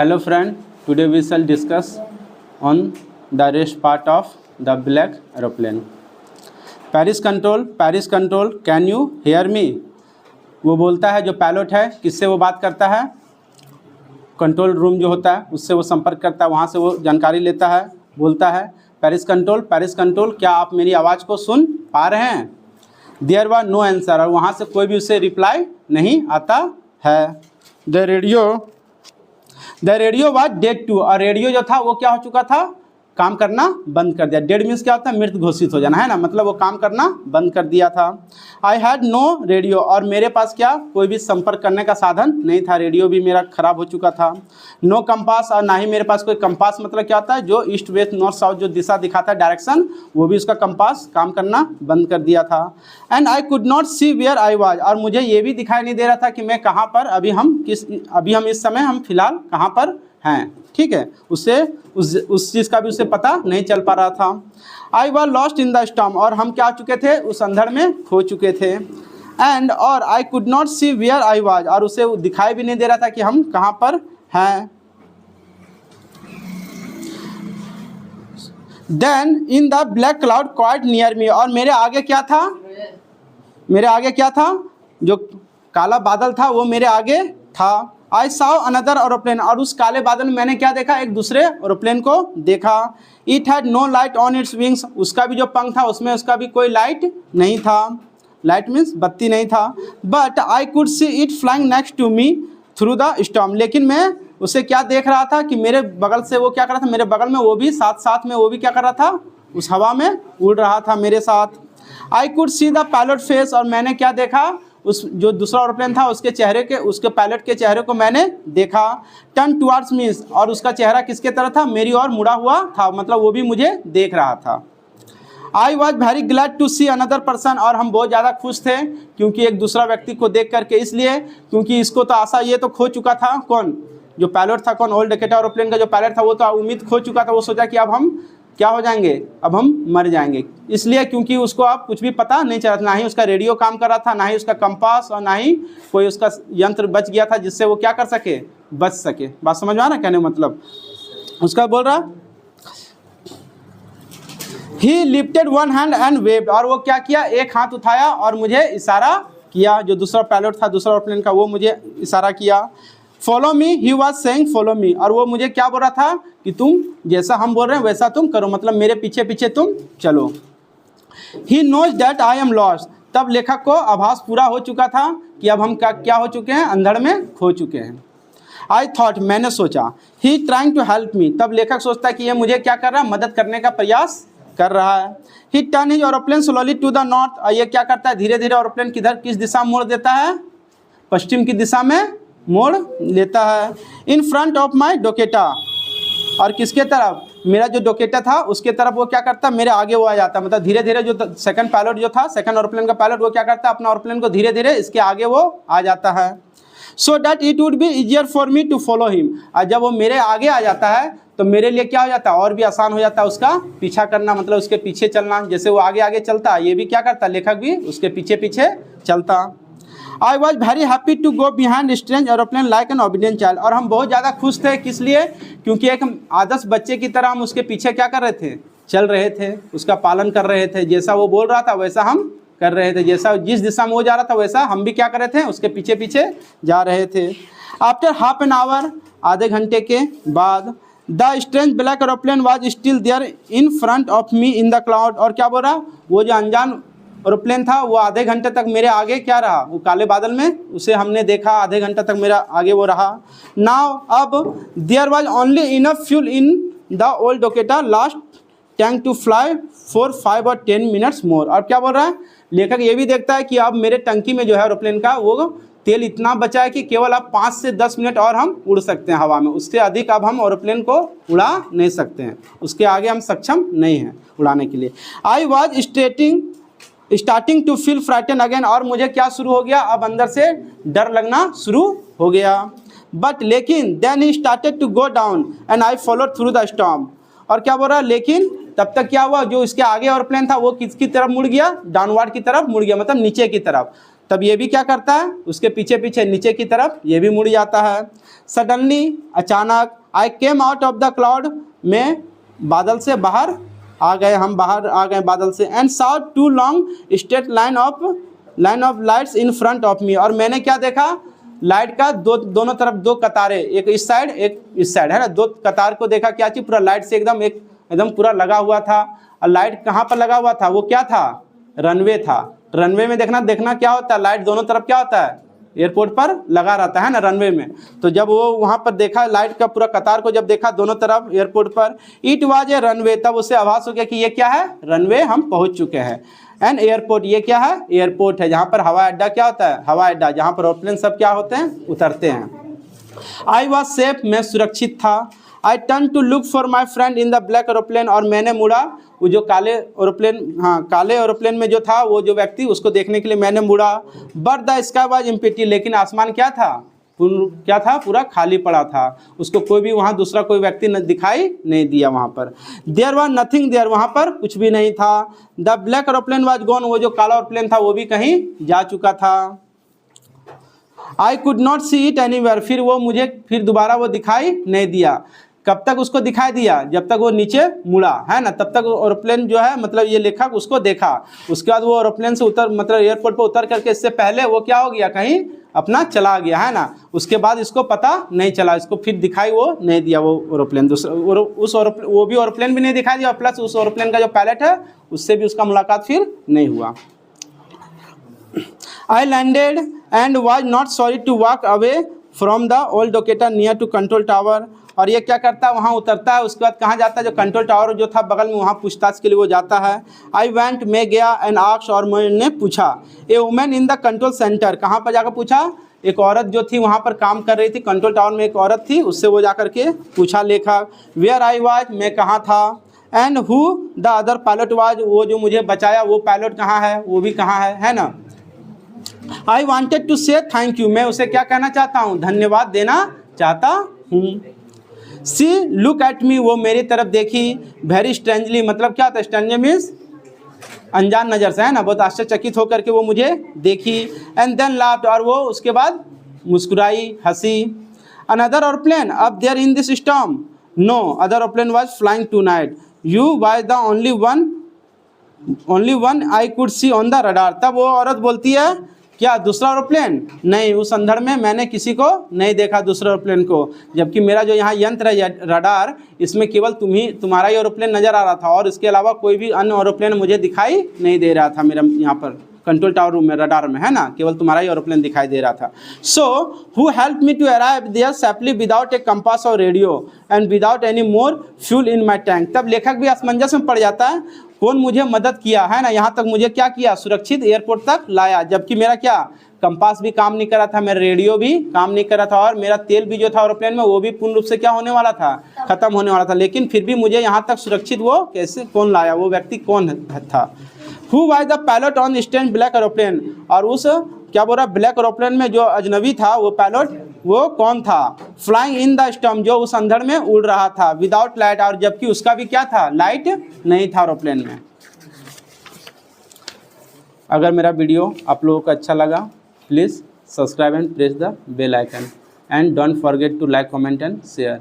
Hello friend, today we shall discuss on the rest part of the black aeroplane. Paris control, can you hear me? वो बोलता है जो pilot है, किससे वो बात करता है? कंट्रोल रूम जो होता है उससे वो संपर्क करता है, वहाँ से वो जानकारी लेता है, बोलता है पैरिस कंट्रोल क्या आप मेरी आवाज़ को सुन पा रहे हैं? देयर वाज नो आंसर, और वहाँ से कोई भी उसे रिप्लाई नहीं आता है। The radio was dead too, और रेडियो जो था वो क्या हो चुका था? काम करना बंद कर दिया। डेड मीन्स क्या होता है? मृत घोषित हो जाना, है ना, मतलब वो काम करना बंद कर दिया था। आई हैड नो रेडियो, और मेरे पास क्या कोई भी संपर्क करने का साधन नहीं था, रेडियो भी मेरा खराब हो चुका था। नो कंपास, और ना ही मेरे पास कोई कंपास, मतलब क्या होता है? जो ईस्ट वेस्ट नॉर्थ साउथ जो दिशा दिखाता है डायरेक्शन, वो भी उसका कंपास काम करना बंद कर दिया था। And I could not see where I was, और मुझे ये भी दिखाई नहीं दे रहा था कि मैं कहाँ पर अभी हम इस समय हम फिलहाल कहाँ पर हैं, ठीक है, उससे उस चीज़ का भी उसे पता नहीं चल पा रहा था। I was lost in the storm, और हम क्या चुके थे? उस अंधड़ में खो चुके थे। एंड और I could not see where I was, और उसे दिखाई भी नहीं दे रहा था कि हम कहाँ पर हैं। Then in the black cloud quite near me, और मेरे आगे क्या था? जो काला बादल था वो मेरे आगे था। आई साव अनदर एरोप्लेन, और उस काले बादल में मैंने क्या देखा? एक दूसरे एरोप्लेन को देखा। It had no light on its wings, उसका भी जो पंख था उसमें उसका भी कोई लाइट नहीं था। लाइट मीन्स बत्ती नहीं था। But I could see it flying next to me through the storm, लेकिन मैं उसे क्या देख रहा था कि मेरे बगल से वो क्या कर रहा था? मेरे बगल में वो भी साथ में वो भी क्या कर रहा था? उस हवा में उड़ रहा था मेरे साथ। आई could see the pilot face, और मैंने क्या देखा? उस जो दूसरा एरोप्लेन था उसके पायलट के चेहरे को मैंने देखा। टर्न टुवर्ड्स मी, और उसका चेहरा किसके तरफ था? मेरी ओर मुड़ा हुआ था, मतलब वो भी मुझे देख रहा था। I was very glad to see another person, और हम बहुत ज़्यादा खुश थे क्योंकि एक दूसरा व्यक्ति को देख करके, इसलिए क्योंकि इसको तो आशा ये तो खो चुका था। कौन? जो पायलट था, कौन? ओल्ड डेकेटा एरोप्लेन का जो पायलट था वो तो उम्मीद खो चुका था। वो सोचा कि अब हम क्या हो जाएंगे? अब हम मर जाएंगे, इसलिए क्योंकि उसको अब कुछ भी पता नहीं चला था, ना ही उसका रेडियो काम कर रहा था, ना ही उसका कंपास, और ना ही कोई उसका यंत्र बच गया था जिससे वो क्या कर सके? बच सके। बात समझ में आ रहा है कहने मतलब? उसका बोल रहा ही lifted one hand and waived, और वो क्या किया? एक हाथ उठाया और मुझे इशारा किया। जो दूसरा पायलट था दूसरा एरोप्लेन का, वो मुझे इशारा किया। Follow me, he was saying follow me, और वो मुझे क्या बोल रहा था? कि तुम जैसा हम बोल रहे हैं वैसा तुम करो, मतलब मेरे पीछे पीछे तुम चलो। He knows that I am lost, तब लेखक को आभास पूरा हो चुका था कि अब हम क्या हो चुके हैं? अंधड़ में खो चुके हैं। आई थॉट, मैंने सोचा। He trying to help me, तब लेखक सोचता है कि ये मुझे क्या कर रहा है? मदद करने का प्रयास कर रहा है। He turn his aeroplane slowly to the north, और ये क्या करता है? धीरे धीरे एरोप्लेन किस दिशा मोड़ देता है? पश्चिम की दिशा में मोड़ लेता है। इन फ्रंट ऑफ माई डोकेटा, और किसके तरफ? मेरा जो डोकेटा था उसके तरफ वो क्या करता है? मेरे आगे वो आ जाता है, मतलब धीरे धीरे जो सेकंड पायलट जो था, सेकंड एरोप्लेन का पायलट, वो क्या करता है? अपना एरोप्लेन को धीरे धीरे इसके आगे वो आ जाता है। So that it would be easier for me to follow him, और जब वो मेरे आगे आ जाता है तो मेरे लिए क्या हो जाता है? और भी आसान हो जाता है उसका पीछा करना, मतलब उसके पीछे चलना। जैसे वो आगे आगे चलता है, ये भी क्या करता? लेखक भी उसके पीछे पीछे चलता। I was very happy to go behind strange aeroplane like an obedient child, और हम बहुत ज़्यादा खुश थे। किस लिए? क्योंकि एक आदर्श बच्चे की तरह हम उसके पीछे क्या कर रहे थे? चल रहे थे, उसका पालन कर रहे थे। जैसा वो बोल रहा था वैसा हम कर रहे थे, जैसा जिस दिशा में वो जा रहा था वैसा हम भी क्या कर रहे थे? उसके पीछे पीछे जा रहे थे। आफ्टर हाफ एन आवर, आधे घंटे के बाद, the strange black aeroplane was still there in front of me in the cloud, और क्या बोल रहा? वो जो अनजान एरोप्लेन था वो आधे घंटे तक मेरे आगे क्या रहा? वो काले बादल में उसे हमने देखा, आधे घंटे तक मेरा आगे वो रहा। नाउ अब there was only enough fuel in the old डोकेटा last tank to fly for 5 और 10 मिनट्स मोर, और क्या बोल रहा है? लेखक ये भी देखता है कि अब मेरे टंकी में जो है एरोप्लेन का वो तेल इतना बचा है कि केवल अब 5 से 10 मिनट और हम उड़ सकते हैं हवा में, उससे अधिक अब हम एरोप्लेन को उड़ा नहीं सकते हैं, उसके आगे हम सक्षम नहीं हैं उड़ाने के लिए। I was starting to feel frighten again, और मुझे क्या शुरू हो गया? अब अंदर से डर लगना शुरू हो गया। बट लेकिन then he started to go down and I followed through the storm, और क्या बोल रहा है? लेकिन तब तक क्या हुआ? जो इसके आगे एरोप्लेन था वो किसकी तरफ मुड़ गया? डाउनवर्ड की तरफ मुड़ गया, मतलब नीचे की तरफ। तब ये भी क्या करता है, उसके पीछे पीछे नीचे की तरफ ये भी मुड़ जाता है। सडनली, अचानक, I came out of the cloud, में बादल से बाहर आ गए, हम बाहर आ गए बादल से। And saw two long straight line of lights in front of me, और मैंने क्या देखा, लाइट का दोनों तरफ दो कतारें, एक इस साइड एक इस साइड, है ना, दो कतार को देखा। क्या चीज, पूरा लाइट से एकदम पूरा लगा हुआ था। और लाइट कहाँ पर लगा हुआ था, वो क्या था, रनवे था। रनवे में देखना क्या होता है, लाइट दोनों तरफ क्या होता है, एयरपोर्ट पर लगा रहता है ना रनवे में। तो जब वो वहाँ पर देखा लाइट का पूरा कतार को जब देखा दोनों तरफ एयरपोर्ट पर, इट वाज ए रनवे, तब उसे आभास हो गया कि ये क्या है, रनवे, हम पहुँच चुके हैं। एंड एयरपोर्ट, ये क्या है, एयरपोर्ट है, जहाँ पर हवाई अड्डा क्या होता है, हवाई अड्डा, जहाँ पर एरोप्लेन सब क्या होते हैं, उतरते हैं। आई वॉज सेफ, मैं सुरक्षित था। I turn to look for my friend in the black aeroplane, और मैंने मुड़ा, वो जो काले एरोप्लेन, हाँ काले एरोप्लेन में जो था वो जो व्यक्ति, उसको देखने के लिए मैंने मुड़ा। But the sky was empty, लेकिन आसमान क्या था, पूरा खाली पड़ा था। उसको कोई भी वहाँ दूसरा कोई व्यक्ति दिखाई नहीं दिया वहाँ पर। देयर वाज नथिंग देयर, वहाँ पर कुछ भी नहीं था। The black aeroplane was gone, वो जो काला एरोप्लेन था वो भी कहीं जा चुका था। आई could not see it anywhere, फिर वो मुझे फिर दोबारा वो दिखाई नहीं दिया। कब तक उसको दिखाई दिया, जब तक वो नीचे मुड़ा, है ना, तब तक एरोप्लेन जो है, मतलब ये लेखक उसको देखा। उसके बाद वो एरोप्लेन से उतर, मतलब एयरपोर्ट पर उतर करके, इससे पहले वो क्या हो गया, कहीं अपना चला गया, है ना। उसके बाद इसको पता नहीं चला, इसको फिर दिखाई वो नहीं दिया वो एरोप्लेन, दूसरा वो भी एरोप्लेन भी नहीं दिखाई दिया, प्लस उस एरोप्लेन का जो पायलट है उससे भी उसका मुलाकात फिर नहीं हुआ। I landed and was not sorry to walk away from the old locator near to control tower, और ये क्या करता है, वहाँ उतरता है, उसके बाद कहाँ जाता है, जो कंट्रोल टावर जो था बगल में, वहाँ पूछताछ के लिए वो जाता है। आई वेंट, मैं गया, एंड आस्क्ड, और मैंने पूछा, a women in the control centre, कहाँ पर जाकर पूछा, एक औरत जो थी वहाँ पर काम कर रही थी कंट्रोल टावर में, एक औरत थी, उससे वो जा करके पूछा लेखक। वेयर आई वाज, मैं कहाँ था। And who the other pilot was, वो जो मुझे बचाया वो पायलट कहाँ है, वो भी कहाँ है ना। आई वॉन्टेड टू से थैंक यू, मैं उसे क्या कहना चाहता हूँ, धन्यवाद देना चाहता हूँ। सी लुक एट मी, वो मेरी तरफ देखी। वेरी स्ट्रेंजली, मतलब क्या था, स्ट्रेंजर मीन्स अनजान नज़र से, है ना, बहुत आश्चर्यचकित होकर के वो मुझे देखी। एंड देन लाफ्ड, और वो उसके बाद मुस्कुराई, हंसी। Another aeroplane up there in this storm, no other aeroplane was flying tonight, you was the only one I could see on the radar. तब वो औरत बोलती है, क्या दूसरा एरोप्लेन, नहीं, उस अंधड़ में मैंने किसी को नहीं देखा, दूसरे एरोप्लेन को, जबकि मेरा जो यहाँ यंत्र है रडार, इसमें केवल तुम्हारा ही एरोप्लेन नज़र आ रहा था, और इसके अलावा कोई भी अन्य एरोप्लेन मुझे दिखाई नहीं दे रहा था। मेरा यहाँ पर कंट्रोल टावर रूम में, रडार में, है ना, केवल तुम्हारा ही एरोप्लेन दिखाई दे रहा था। So who help me to arrive there safely without a compass और radio and without any more fuel in my tank. तब लेखक भी असमंजस में पड़ जाता है, कौन मुझे मदद किया, है ना, यहाँ तक मुझे क्या किया, सुरक्षित एयरपोर्ट तक लाया, जबकि मेरा क्या, कंपास भी काम नहीं कर रहा था, मेरा रेडियो भी काम नहीं कर रहा था, और मेरा तेल भी जो था एरोप्लेन में वो भी पूर्ण रूप से क्या होने वाला था, खत्म होने वाला था। लेकिन फिर भी मुझे यहाँ तक सुरक्षित वो कैसे, कौन लाया, वो व्यक्ति कौन था। Who was the pilot on stand black aeroplane, और उस क्या बोल रहा, ब्लैक एरोप्लेन में जो अजनबी था वो पायलट वो कौन था। फ्लाइंग इन द स्टॉर्म, जो उस अंधड़ में उड़ रहा था। विदाउट लाइट, और जबकि उसका भी क्या था, लाइट नहीं था एरोप्लेन में। अगर मेरा वीडियो आप लोगों को अच्छा लगा, please subscribe and press the bell icon, and don't forget to like, comment and share.